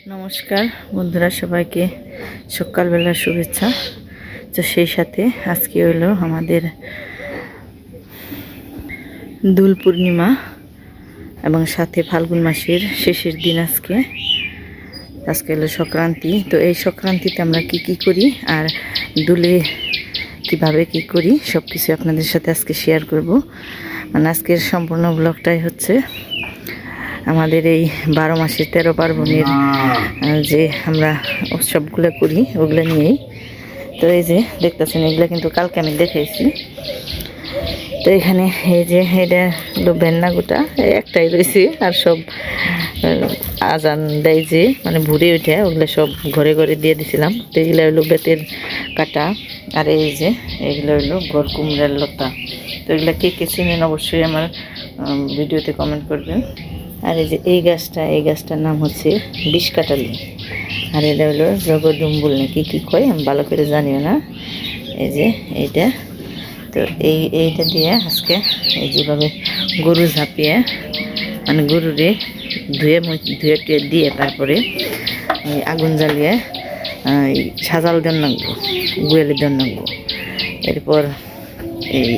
নমস্কার বন্ধুরা, সবাইকে সকালবেলার শুভেচ্ছা। তো সেই সাথে আজকে হলো আমাদের দোল পূর্ণিমা এবং সাথে ফাল্গুন মাসের শেষের দিন। আজকে হলো সংক্রান্তি। তো এই সংক্রান্তিতে আমরা কি করি আর দোলে কিভাবে কি করি সব কিছু আপনাদের সাথে আজকে শেয়ার করব। মানে আজকের সম্পূর্ণ ব্লগটাই হচ্ছে আমাদের এই 12 মাসের 13 পার্বণের যে আমরা উৎসবগুলো করি ওগুলো নিয়েই। তো এই যে দেখতেছেন, এগুলো কিন্তু কালকে আমি দেখাইছি। তো এখানে এই যে এটা হলো বেন্না গোটা একটাই রয়েছে, আর সব আজান দেয় যে মানে ভরে উঠে ওগুলো সব ঘরে ঘরে দিয়ে দিছিলাম। তো এগুলো হলো বেতের কাটা, আর এই যে এগুলো হলো ঘর কুমড়ার লতা। তো এগুলো কে কে চিনেন অবশ্যই আমার ভিডিওতে কমেন্ট করবেন। আর এই যে এই গাছটার নাম হচ্ছে বিষকাটালি, আর এটা হলো জগডুম্বুল নাকি কি কয় আমি ভালো করে জানিও না। এই যে এইটা, তো এইটা দিয়ে আজকে এই যেভাবে গরু ঝাঁপিয়ে মানে গরুরে ধুয়ে টুয়ে দিয়ে তারপরে আগুন জ্বালিয়ে সাজাল দেন নাকবো, গুয়ালি দেন নাকবো। এরপর এই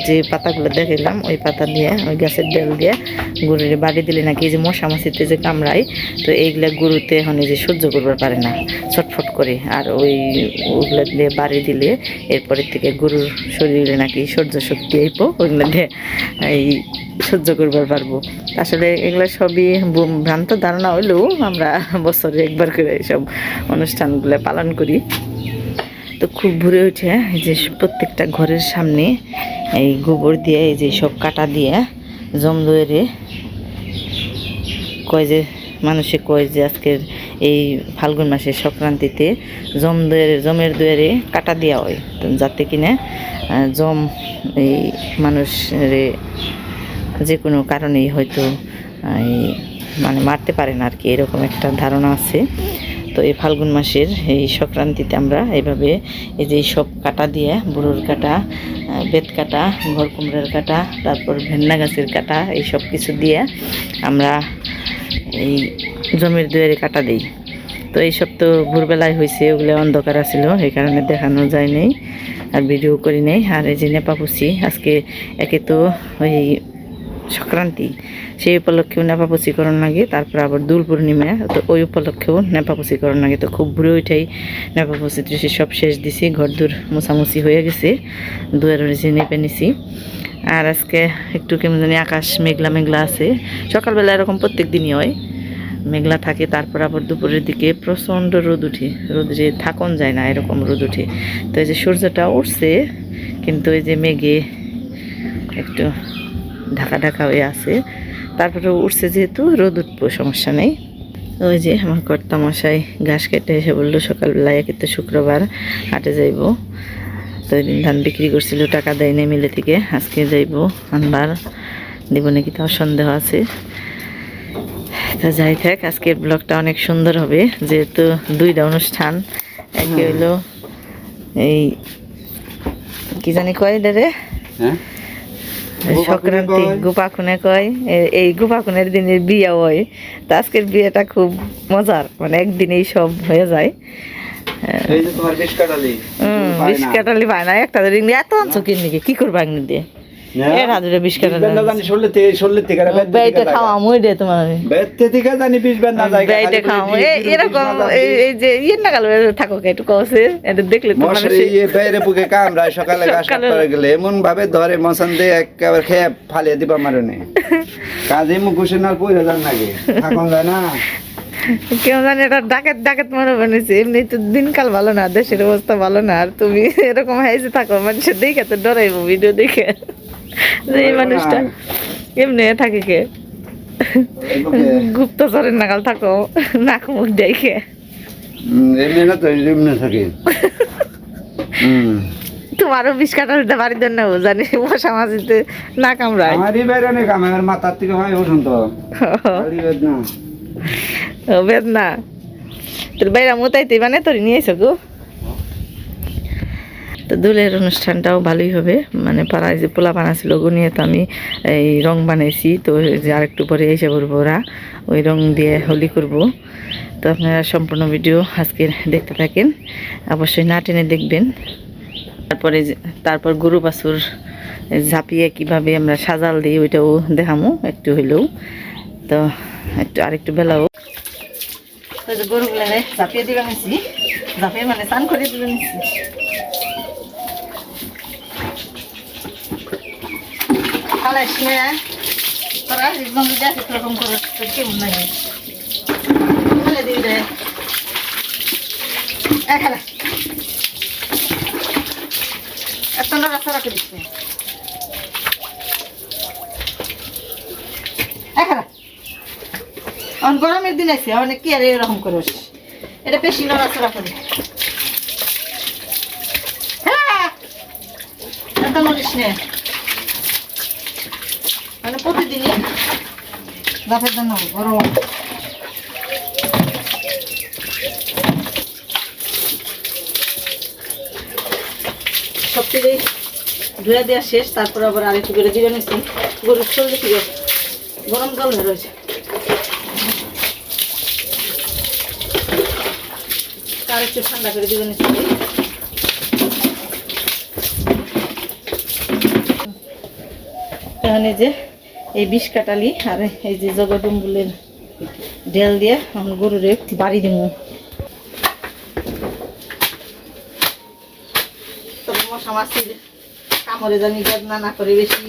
যে পাতাগুলো দেখালাম ওই পাতা দিয়ে ওই গাছের ডাল দিয়ে গরুরে বাড়ি দিলে নাকি যে মশা মাছিতে যে কামড়ায়, তো এইগুলা গরুতে এখন যে সহ্য করবার পারে না, ছটফট করে। আর ওইগুলো দিয়ে বাড়ি দিলে এরপরের থেকে গরুর শরীরে নাকি সহ্য শক্তি আইব, ওইগুলো দিয়ে এই সহ্য করবার পারবো। আসলে এগুলো সবই ভ্রান্ত ধারণা হইলেও আমরা বছরে একবার করে এইসব অনুষ্ঠানগুলো পালন করি। তো খুব ভরে উঠে এই যে প্রত্যেকটা ঘরের সামনে এই গোবর দিয়ে এই যে সব কাটা দিয়ে জমদুয়ারে মানুষে কয় যে আজকের এই ফাল্গুন মাসের সংক্রান্তিতে জমের দুয়ারে কাটা দেওয়া হয়, যাতে কিনা জম এই মানুষের যে কোনো কারণেই হয়তো মানে মারতে পারে না আর কি, এরকম একটা ধারণা আছে। তো এই ফাল্গুন মাসের এই সংক্রান্তিতে আমরা এইভাবে এই যে সব কাটা দিয়ে বুড়োর কাটা, বেত কাটা, ঘর কুমড়ার কাটা, তারপর ভেন্না গাছের কাটা, এই সব কিছু দিয়ে আমরা এই জমির দুয়ারে কাটা দিই। তো এইসব তো ভোরবেলায় হয়েছে, ওগুলো অন্ধকার আছিল, এই কারণে দেখানো যায় নাই আর ভিডিও করি নাই। আর এই যে নেপাপুছি আজকে একে তো ওই সংক্রান্তি, সেই উপলক্ষেও নেপাপুচিকরণ লাগে, তারপর আবার দোল পূর্ণিমা, তো ওই উপলক্ষেও নেপাপুচিকরণ লাগে। তো খুব ভোরে উঠেই নেপাপুচি টুচি সব শেষ দিছি, ঘর দূর মোছামুছি হয়ে গেছে, দুয়ার যে নেপে নিছি। আর আজকে একটু কেমন জানি আকাশ মেঘলা মেঘলা আছে। সকালবেলা এরকম প্রত্যেক দিনই হয়, মেঘলা থাকে, তারপর আবার দুপুরের দিকে প্রচণ্ড রোদ উঠে, রোদে থাকুন যায় না, এরকম রোদ উঠে। তো এই যে সূর্যটা উঠছে, কিন্তু এই যে মেঘে একটু ঢাকা ঢাকা হয়ে আছে, তারপরে উঠছে যেহেতু রোদ উঠবো, সমস্যা নেই। ওই যে আমার কর্তামশাই ঘাস কেটে এসে বললো সকালবেলায় একে তো শুক্রবার হাটে যাইব। তো ওই দিন ধান বিক্রি করছিল, টাকা দেয় নেই মিলে থেকে, আজকে যাইব আনবার, দিব নাকি তাও সন্দেহ আছে। তা যাই থাক, আজকের ব্লগটা অনেক সুন্দর হবে, যেহেতু দুইটা অনুষ্ঠান। একে হইলো এই কি জানি কয় রে সংক্রান্তি, গোপাকুনে কয়, এই গোপাকুনের দিনের বিয়ে হয়। তো আজকের বিয়েটা খুব মজার, মানে একদিনেই সব হয়ে যায়। বিষ কাটালি পায় না, একটা এত আনছো কিনে কি করবা দিয়ে এমন ভাবে ধরে মশান দিয়ে একেবারে খেয়ে ফালিয়ে দিবা মারনে কাজে মুখ ঘুষে না পড়ে যান নাকি থাকুন যায় না। কেউ জানি এটা ডাকাত ডাকাত মনে বানিয়েছে। এমনি তো দিনকাল ভালো না, দেশের অবস্থা ভালো না, আর তুমি এরকম হাইসে থাকো, মানুষের দেখে তো ডরাইবো ভিডিও দেখে যে এই মানুষটা এমনি থাকে কে গুপ্তচরের নাগাল থাকো, নাক মুখ দেখে এমনি না তো এমনি থাকে। তোমারও বিষ কাটা দিতে পারি দেন না, জানি মশা মাছিতে না কামড়ায়। আমারই বাইরে নেই আমার মাথার থেকে হয় ওঠুন তো বেদনা তোর বাইরা মোতাইতে মানে তোর নিয়েছ গো। তো দুলের অনুষ্ঠানটাও ভালোই হবে, মানে পাড়ায় যে পোলা বানাছিল ওগুলো নিয়ে তো আমি এই রং বানাইছি, তো যে আরেকটু পরে এসে পড়বো ওরা ওই রং দিয়ে হোলি করব। তো আপনারা সম্পূর্ণ ভিডিও আজকে দেখতে থাকেন, অবশ্যই না টেনে দেখবেন। তারপর গরু বাছুর ঝাঁপিয়ে কিভাবে আমরা সাজাল দিই ওইটাও দেখামো একটু হইলেও। তো আরেকটু বেলাও গরুগুলা ঝাঁপিয়ে দিবে নিচ্ছি, ঝাঁপিয়ে মানে স্নান করে দিবে নিচ্ছি। খালাইস না তোরা একদম দেখে কিরকম করে কেমন লাগে ফেলে দিবি রে খেলা এত নড়াচড়া করিস খেলা। এখন গরমের দিন আছে অনেক কি আর এরকম করিস, এটা বেশি নড়াচড়া করি। হ্যাঁ এত নড়িস নে, মানে প্রতিদিনই গাছের জন্য গরম। সবচেয়ে ধুয়ে দেওয়া শেষ, তারপর আবার আরেকটু করে দিয়ে নিচ্ছি। গরুর শরীরে কি গরম জল হয়ে রয়েছে, তার একটু ঠান্ডা করে দিয়ে নিচ্ছি। এখানে যে এই বিষ কাটালি আর এই যে জগডম্বুলের ঢেল দিয়ে আমি গরুরে বাড়ি দিব। তবে মশা মাছির কামড়ে জানি বেদনা না করে বেশি,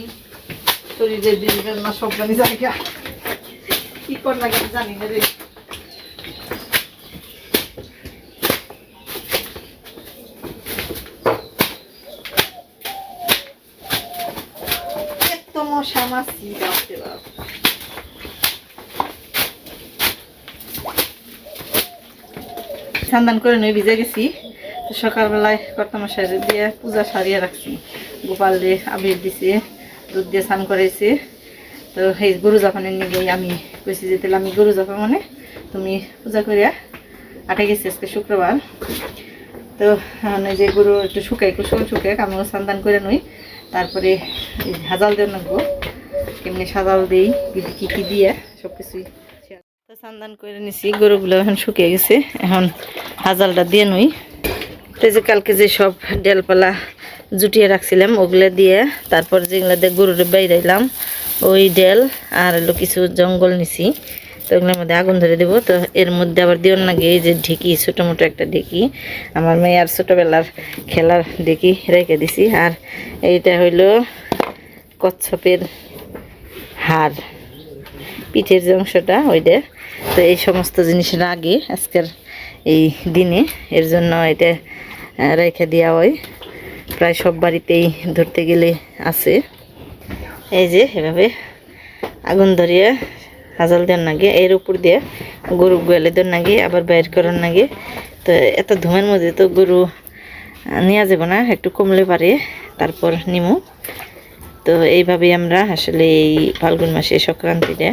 শরীরের বিষ বেদনা সব জানি জায়গা কি কর লাগে জানি না রে। মশা মাছি বাপরে বাপ। স্নান করে নই ভিজে গেছি, তো সকালবেলায় কর্তামশাই দিয়ে পূজা সারিয়ে রাখছি। গোপাল দিয়ে আবির দিছে, দুধ দিয়ে স্নান করেছে। তো এই গরু জাপানের নিয়ে আমি কইছি যে তাহলে আমি গরু জাপা মানে তুমি পূজা করিয়া আটে গেছি আজকে শুক্রবার। তো যে গরু একটু শুকাই কুসুম শুকাই আমিও স্নান করে নই, তারপরে হাজাল দিয়ে নেবো কেমনি সাজাল দিই কি কি দিয়ে সব কিছুই। তো স্নান করে নিছি, গরুগুলো এখন শুকিয়ে গেছে, এখন হাজালটা দিয়ে নই। তো যে কালকে যে সব ডালপালা জুটিয়ে রাখছিলাম ওগুলো দিয়ে, তারপর যেগুলো দিয়ে গরুরে বাইরাইলাম ওই ডাল আর হলো কিছু জঙ্গল নিছি, তো ওগুলোর মধ্যে আগুন ধরে দেবো। তো এর মধ্যে আবার দেওয়ার নাগে এই যে ঢেকি, ছোটো মোটো একটা ঢেকি, আমার মেয়ের ছোটোবেলার খেলার ঢেকি রেখে দিছি। আর এইটা হইল কচ্ছপের হাড়, পিঠের যে অংশটা ওইটা। তো এই সমস্ত জিনিসের আগে আজকের এই দিনে এর জন্য এটা রেখে দেওয়া হয়, প্রায় সব বাড়িতেই ধরতে গেলে আছে। এই যে এভাবে আগুন ধরিয়ে হাজাল দেওয়ার নাগে, এর উপর দিয়ে গরু গোয়ালে দেওয়ার নাগে, আবার বাইর করার নাগে। তো এত ধুমের মধ্যে তো গরু নেওয়া যাবে না, একটু কমলে পারে তারপর নিমু। তো এইভাবেই আমরা আসলে এই ফাল্গুন মাসে সংক্রান্তিটা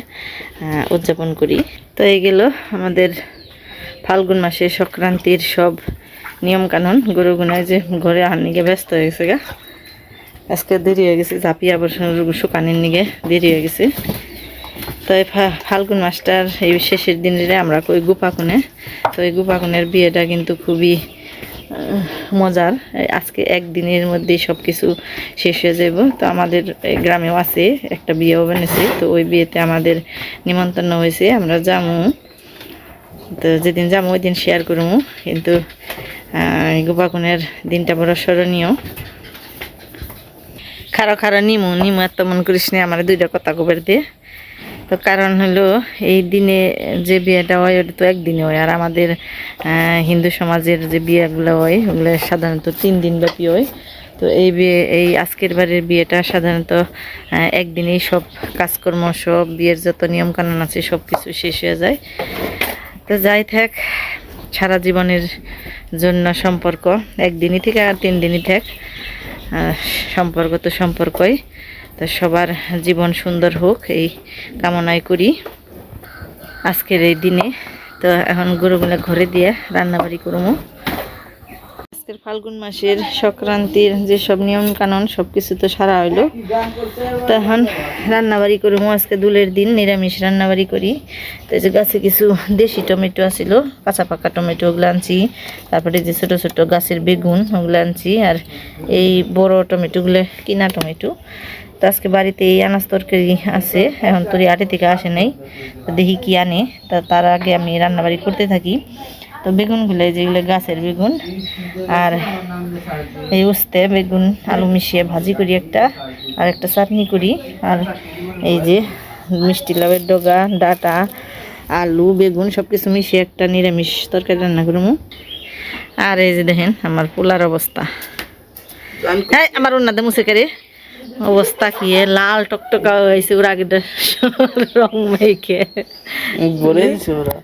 উদযাপন করি। তো এই গেল আমাদের ফাল্গুন মাসে সংক্রান্তির সব নিয়মকানুন। গরুগুনায় যে ঘরে আনার নিগে ব্যস্ত হয়ে গেছে গা, আজকে দেরি হয়ে গেছে, ঝাঁপিয়ে আবার শুকানির নিগে দেরি হয়ে গেছে। তো এই ফাল্গুন মাসটার এই শেষের দিনে আমরা কই গোপাকুনে। তো এই গোপাকুনের বিয়েটা কিন্তু খুবই মজার, আজকে একদিনের মধ্যেই সব কিছু শেষ হয়ে যাব। তো আমাদের গ্রামেও আছে একটা বিয়েও বানিয়েছে, তো ওই বিয়েতে আমাদের নিমন্ত্রণ হয়েছে, আমরা যাবো। তো যেদিন যাবো ওই দিন শেয়ার করবো, কিন্তু গোপাকুনের দিনটা বড় স্মরণীয়। খারো নিমু এত মন করিস নি আমার দুইটা কথা গোবের দিয়ে। তো কারণ হলো এই দিনে যে বিয়েটা হয় ওটা তো একদিনে হয়, আর আমাদের হিন্দু সমাজের যে বিয়েগুলো হয় ওগুলো সাধারণত 3 দিন ব্যাপী হয়। তো এই বিয়ে, এই আজকের বারের বিয়েটা সাধারণত একদিনেই সব কাজকর্ম, সব বিয়ের যত নিয়মকানুন আছে সব কিছু শেষ হয়ে যায়। তো যাই থাক, সারা জীবনের জন্য সম্পর্ক একদিনই থেকে আর 3 দিনই থাক, সম্পর্ক তো সম্পর্কই। তো সবার জীবন সুন্দর হোক এই কামনাই করি আজকের এই দিনে। তো এখন গরুগুলা ঘরে দিয়ে রান্নাবাড়ি করবো। আজকের ফাল্গুন মাসের সংক্রান্তির যেসব নিয়ম কানুন সবকিছু তো সারা হইলো। তো এখন রান্নাবাড়ি করি, আজকে দুলের দিন নিরামিষ রান্নাবাড়ি করি। তো এই যে গাছে কিছু দেশি টমেটো আছিল, কাঁচা পাকা টমেটো ওগুলো আনছি, তারপরে যে ছোটো ছোটো গাছের বেগুন ওগুলো আনছি, আর এই বড় টমেটোগুলো কিনা টমেটো। তো আজকে বাড়িতে এই আনাজ তরকারি আছে, এখন তোর আটে থেকে আসে নাই, তো দেখি কি আনে। তা তার আগে আমি রান্নাবাড়ি করতে থাকি। তো বেগুনগুলো যেগুলো গাছের বেগুন, আর এই উস্তে বেগুন আলু মিশিয়ে ভাজি করি একটা, আর একটা চাটনি করি, আর এই যে মিষ্টি লাউয়ের ডগা ডাটা আলু বেগুন সব কিছু মিশিয়ে একটা নিরামিষ তরকারি রান্না করবো। আর এই যে দেখেন আমার পোলার অবস্থা, হ্যাঁ আমার ওনাদের মুছে করে অবস্থা কি লাল টকটকা হয়েছে, ওর আগে রং মেখে বলে দিছে ওরা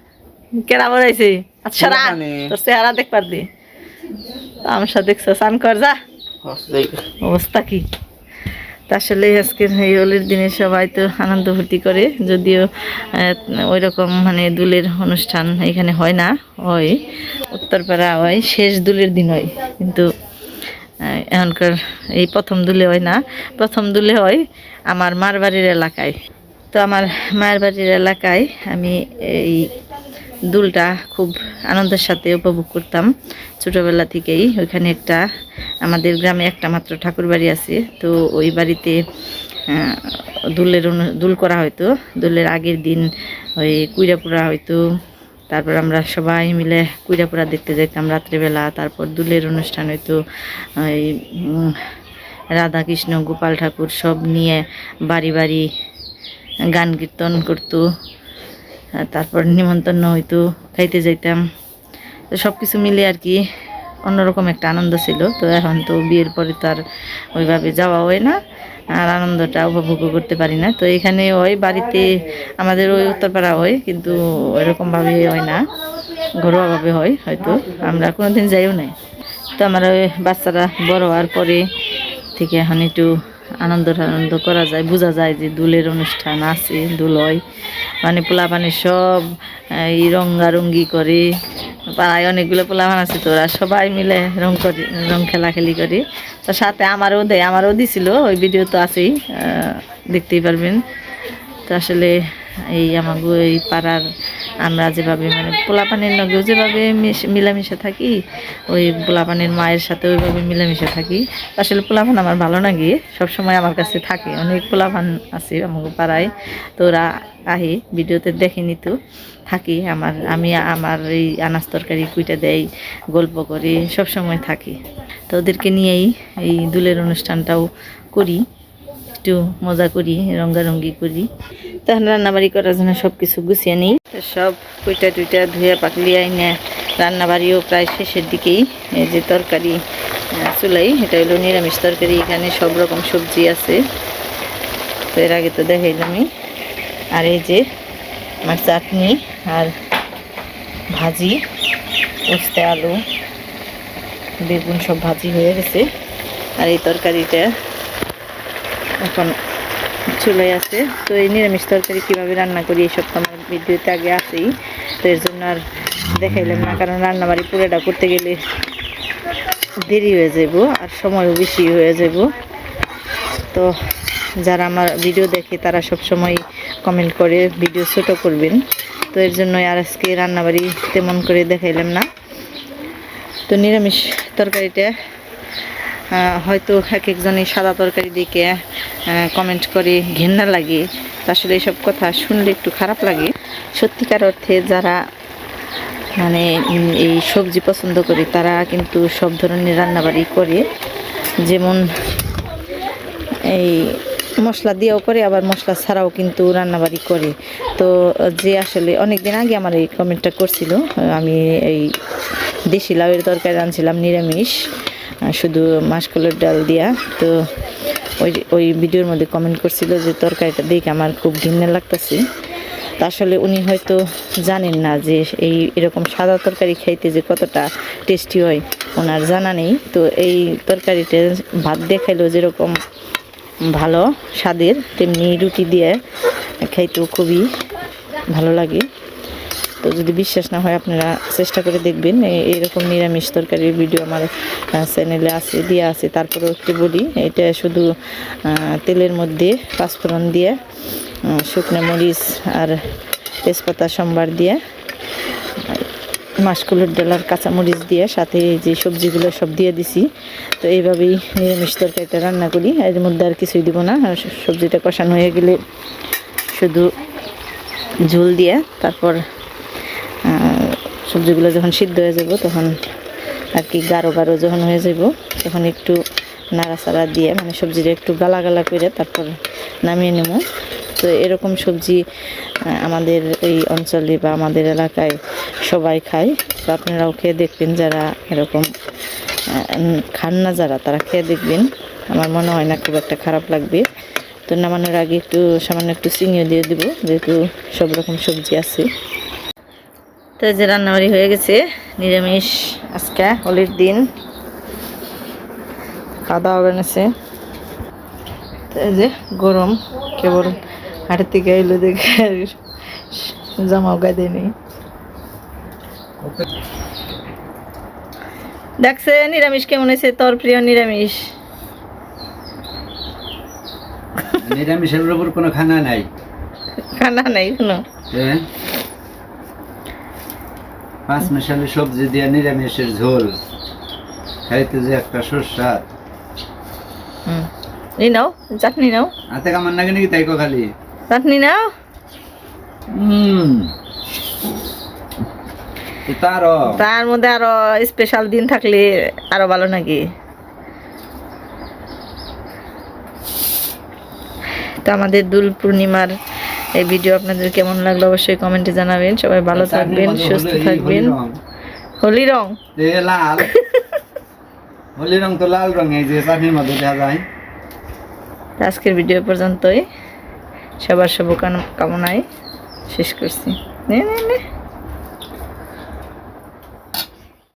কেরা বলাইছে। আচ্ছা তোর চেহারা দেখ পারবি, আমার সাথে দেখছো স্নান কর যা, অবস্থা কি। তা আসলে আজকের এই হোলির দিনে সবাই তো আনন্দ ফুর্তি করে, যদিও ওই রকম মানে দুলের অনুষ্ঠান এখানে হয় না, হয় উত্তরপাড়া হয়, শেষ দুলের দিন হয়, কিন্তু এখনকার এই প্রথম দুলে হয় না। প্রথম দুলে হয় আমার মার বাড়ির এলাকায়। তো আমার মায়ের বাড়ির এলাকায় আমি এই দুলটা খুব আনন্দের সাথে উপভোগ করতাম ছোটোবেলা থেকেই। ওইখানে একটা আমাদের গ্রামে একটা মাত্র ঠাকুর বাড়ি আছে, তো ওই বাড়িতে দুল করা হয়তো। দুলের আগের দিন ওই কুইড়াপুরা হয়তো, তারপর আমরা সবাই মিলে কুইড়াপুরা দেখতে যেতাম রাত্রেবেলা। তারপর দুলের অনুষ্ঠান হয়তো ওই রাধা কৃষ্ণ গোপাল ঠাকুর সব নিয়ে বাড়ি বাড়ি গান কীর্তন করতো, তারপর নিমন্ত্রণ হইতো, খাইতে যাইতাম। তো সব কিছু মিলে আর কি অন্যরকম একটা আনন্দ ছিল। তো এখন তো বিয়ের পরে তো আর ওইভাবে যাওয়া হয় না, আর আনন্দটা উপভোগ করতে পারি না। তো এখানে হয় বাড়িতে আমাদের ওই উত্তরপাড়া হয়, কিন্তু ওইরকমভাবে হয় না, ঘরোয়াভাবে হয় হয়তো, আমরা কোনোদিন যাইও নাই। তো আমার ওই বাচ্চারা বড় হওয়ার পরে থেকে এখন একটু আনন্দ করা যায়, বোঝা যায় যে দুলের অনুষ্ঠান আছে, দুল হয়, মানে পোলাপানি সব এই রঙ্গারঙ্গি করে, পাড়ায় অনেকগুলো পোলাপান আছে, তো ওরা সবাই মিলে রং খেলাখেলি করে। তো সাথে আমারও দিছিল, ওই ভিডিও তো আছেই, দেখতেই পারবেন। তো আসলে এই আমাগো এই পাড়ার আমরা যেভাবে মানে পোলাপানের লগেও যেভাবে মিলামিশা থাকি, ওই পোলাপানের মায়ের সাথে ওইভাবে মিলামিশা থাকি। আসলে পোলাপান আমার ভালো লাগে, সবসময় আমার কাছে থাকে, অনেক পোলাপান আছে আমাকে পাড়ায়। তো ওরা আহে ভিডিওতে দেখে নিত, থাকি আমি আমার এই আনাজ তরকারি কুইটা দেয়, গল্প করে সবসময় থাকি। তো ওদেরকে নিয়েই এই দুলের অনুষ্ঠানটাও করি, একটু মজা করি, রঙ্গারঙ্গি করি। তখন রান্নাবাড়ি করার জন্য সব কিছু গুছিয়ে নিই, সব কুইটা টুইটা ধুয়ে পাকলি আইনে রান্নাবাড়িও প্রায় শেষের দিকেই। এই যে তরকারি চুলাই, এটা হলো নিরামিষ তরকারি, এখানে সব রকম সবজি আছে, তো এর আগে তো দেখাইলামই। আর এই যে আমার চাটনি আর ভাজি, উস্তে আলু বেগুন সব ভাজি হয়ে গেছে। আর এই তরকারিটা এখন চুলাই আছে। তো এই নিরামিষ তরকারি কীভাবে রান্না করি এইসব তো আমার ভিডিওতে আগে আছেই, তো এর জন্য আর দেখাইলাম না, কারণ রান্নাবাড়ি পুরোটা করতে গেলে দেরি হয়ে যাব আর সময়ও বেশি হয়ে যাব। তো যারা আমার ভিডিও দেখে তারা সব সময় কমেন্ট করে ভিডিও ছোট করবেন, তো এর জন্য আর আজকে রান্নাবাড়ি তেমন করে দেখাইলাম না। তো নিরামিষ তরকারিটা হয়তো এক একজনই সাদা তরকারি দেখে কমেন্ট করে ঘেন্না লাগে, আসলে এইসব কথা শুনলে একটু খারাপ লাগে। সত্যিকার অর্থে যারা মানে এই সবজি পছন্দ করে তারা কিন্তু সব ধরনের রান্নাবাড়ি করে, যেমন এই মশলা দিয়েও করে, আবার মশলা ছাড়াও কিন্তু রান্নাবাড়ি করে। তো যে আসলে অনেক দিন আগে আমার এই কমেন্টটা করছিল, আমি এই দেশি লাউয়ের তরকারি রাঁধছিলাম নিরামিষ, শুধু মাসকলাইয়ের ডাল দিয়া। তো ওই ভিডিওর মধ্যে কমেন্ট করছিল যে তরকারিটা দেখে আমার খুব ঘৃণা লাগতেছে। তা আসলে উনি হয়তো জানেন না যে এরকম সাদা তরকারি খাইতে যে কতটা টেস্টি হয়, ওনার জানা নেই। তো এই তরকারিটা ভাত দিয়ে খাইলেও যেরকম ভালো স্বাদের, তেমনি রুটি দিয়ে খাইতেও খুবই ভালো লাগে। তো যদি বিশ্বাস না হয় আপনারা চেষ্টা করে দেখবেন। এইরকম নিরামিষ তরকারির ভিডিও আমার চ্যানেলে আছে, দেওয়া আছে। তারপরেও একটু বলি, এটা শুধু তেলের মধ্যে পাঁচফোড়ন দিয়ে, শুকনো মরিচ আর তেজপাতা সম্বার দিয়ে, মাসকলাইর ডাল আর কাঁচামরিচ দিয়ে, সাথে এই যে সবজিগুলো সব দিয়ে দিছি। তো এইভাবেই নিরামিষ তরকারিটা রান্না করি, এর মধ্যে আর কিছুই দিব না। আর সবজিটা কষানো হয়ে গেলে শুধু ঝোল দিয়ে, তারপর সবজিগুলো যখন সিদ্ধ হয়ে যাব তখন আর কি গাঢ় গাঢ় যখন হয়ে যাব তখন একটু নাড়াচাড়া দিয়ে, মানে সবজিটা একটু গালা গালা করে তারপর নামিয়ে নেব। তো এরকম সবজি আমাদের এই অঞ্চলে বা আমাদের এলাকায় সবাই খায়। তো আপনারাও খেয়ে দেখবেন, যারা এরকম খান না যারা, তারা খেয়ে দেখবেন। আমার মনে হয় না খুব একটা খারাপ লাগবে। তো নামানোর আগে একটু সামান্য একটু চিনিও দিয়ে দেবো, যেহেতু সব রকম সবজি আছে। তো এই যে রান্নাবাড়ি হয়ে গেছে, নিরামিষ আজকে হোলির দিন, খাওয়া দাওয়া বানিয়েছে। তো এই যে গরম, কেবল হাটের থেকে এলো দেখে জামাও গায়ে নেই। দেখছে নিরামিষ কেমন হয়েছে? তোর প্রিয় নিরামিষ? নিরামিষের উপর কোনো খানা নাই, খানা নাই কোনো। পাঁচ মিশালি সবজি দিয়ে নিরামিষের ঝোল খাইতে যে একটা সুস্বাদ। এই নাও চাটনি, নাও হাতে কামান লাগে নাকি তাই খালি চাটনি নাও। তার মধ্যে আরো স্পেশাল দিন থাকলে আরো ভালো নাকি? তো আমাদের দোল পূর্ণিমার এই ভিডিও আপনাদের কেমন লাগলো অবশ্যই কমেন্টে জানাবেন। সবাই ভালো থাকবেন, সুস্থ থাকবেন। হোলি রং লাল, হোলি রং তো লাল রং, এই যে চাটনির মধ্যে দেখা যায়। আজকের ভিডিও পর্যন্তই, সবার শুভকামনায় শেষ করছি। নে নে নে।